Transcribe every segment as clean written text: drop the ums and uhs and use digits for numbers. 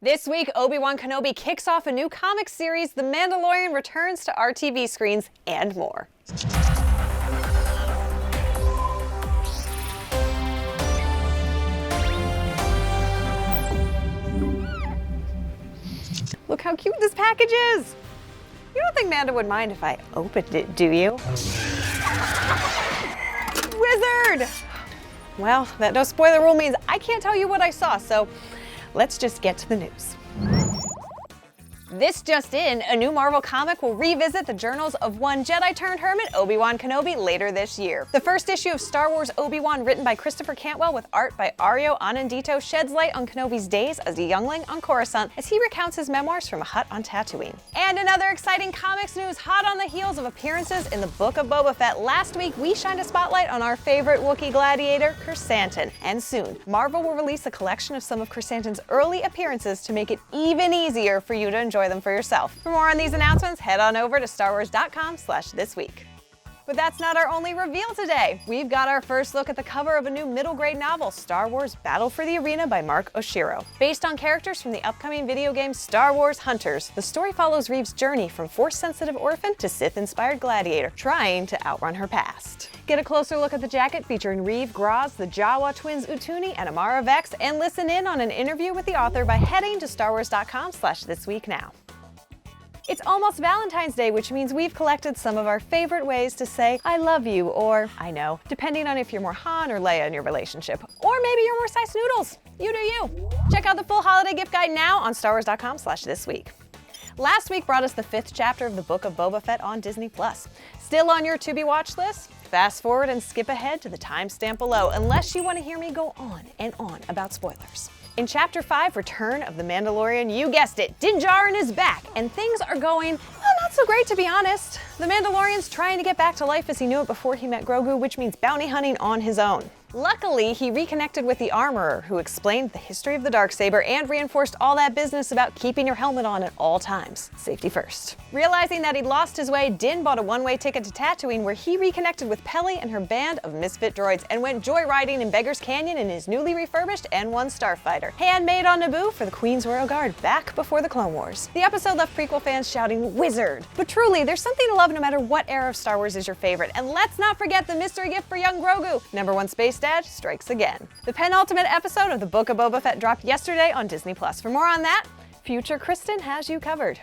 This week, Obi-Wan Kenobi kicks off a new comic series, The Mandalorian returns to our TV screens, and more. Look how cute this package is! You don't think Manda would mind if I opened it, do you? Wizard! Well, that no spoiler rule means I can't tell you what I saw, so let's just get to the news. This just in, a new Marvel comic will revisit the journals of one Jedi-turned-hermit, Obi-Wan Kenobi, later this year. The first issue of Star Wars Obi-Wan, written by Christopher Cantwell with art by Ario Anindito, sheds light on Kenobi's days as a youngling on Coruscant as he recounts his memoirs from a hut on Tatooine. And another exciting comics news, hot on the heels of appearances in the Book of Boba Fett. Last week, we shined a spotlight on our favorite Wookiee gladiator, Chrysanthemum. And soon, Marvel will release a collection of some of Chrysanthemum's early appearances to make it even easier for you to enjoy them for yourself. For more on these announcements, head on over to starwars.com/thisweek. But that's not our only reveal today. We've got our first look at the cover of a new middle-grade novel, Star Wars Battle for the Arena by Mark Oshiro. Based on characters from the upcoming video game Star Wars Hunters, the story follows Reeve's journey from Force-sensitive orphan to Sith-inspired gladiator, trying to outrun her past. Get a closer look at the jacket featuring Reeve, Graz, the Jawa twins Utuni, and Amara Vex, and listen in on an interview with the author by heading to starwars.com/thisweek now. It's almost Valentine's Day, which means we've collected some of our favorite ways to say I love you or I know, depending on if you're more Han or Leia in your relationship. Or maybe you're more size noodles. You do you. Check out the full holiday gift guide now on starwars.com/thisweek. Last week brought us the 5th chapter of the Book of Boba Fett on Disney+. Still on your to-be-watched list? Fast forward and skip ahead to the timestamp below, unless you want to hear me go on and on about spoilers. In Chapter 5, Return of the Mandalorian, you guessed it, Din Djarin is back, and things are going, well, not so great to be honest. The Mandalorian's trying to get back to life as he knew it before he met Grogu, which means bounty hunting on his own. Luckily, he reconnected with the Armorer, who explained the history of the Darksaber and reinforced all that business about keeping your helmet on at all times. Safety first. Realizing that he'd lost his way, Din bought a one-way ticket to Tatooine, where he reconnected with Peli and her band of misfit droids and went joyriding in Beggar's Canyon in his newly refurbished N1 Starfighter, handmade on Naboo for the Queen's Royal Guard back before the Clone Wars. The episode left prequel fans shouting, "Wizard!" But truly, there's something to love no matter what era of Star Wars is your favorite. And let's not forget the mystery gift for young Grogu. #1 Space Dad strikes again. The penultimate episode of the Book of Boba Fett dropped yesterday on Disney+. For more on that, future Kristen has you covered.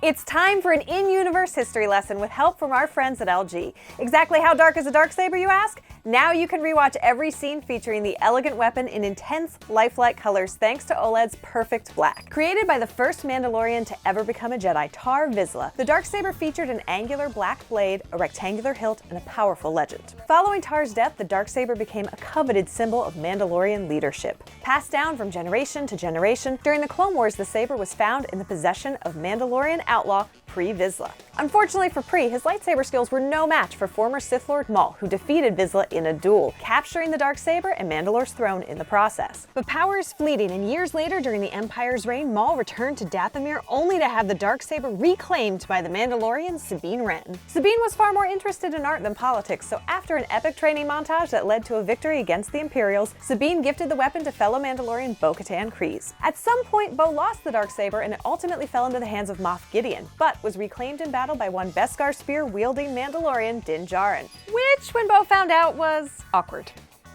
It's time for an in-universe history lesson with help from our friends at LG. Exactly how dark is a Darksaber, you ask? Now you can rewatch every scene featuring the elegant weapon in intense, lifelike colors thanks to OLED's Perfect Black. Created by the first Mandalorian to ever become a Jedi, Tar Vizsla, the Darksaber featured an angular black blade, a rectangular hilt, and a powerful legend. Following Tar's death, the Darksaber became a coveted symbol of Mandalorian leadership. Passed down from generation to generation, during the Clone Wars, the saber was found in the possession of Mandalorian outlaw Pre Vizsla. Unfortunately for Pre, his lightsaber skills were no match for former Sith Lord Maul, who defeated Vizsla in a duel, capturing the Darksaber and Mandalore's throne in the process. But power is fleeting, and years later, during the Empire's reign, Maul returned to Dathomir only to have the Darksaber reclaimed by the Mandalorian Sabine Wren. Sabine was far more interested in art than politics, so after an epic training montage that led to a victory against the Imperials, Sabine gifted the weapon to fellow Mandalorian Bo-Katan Kryze. At some point, Bo lost the Darksaber, and it ultimately fell into the hands of Moff Gideon, but was reclaimed in battle by one Beskar spear-wielding Mandalorian Din Djarin, which, when Bo found out, was awkward.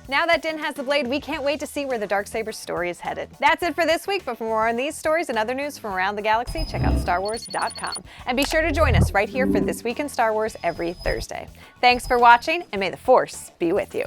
Now that Din has the blade, we can't wait to see where the Darksaber's story is headed. That's it for this week, but for more on these stories and other news from around the galaxy, check out starwars.com. And be sure to join us right here for This Week in Star Wars every Thursday. Thanks for watching, and may the Force be with you.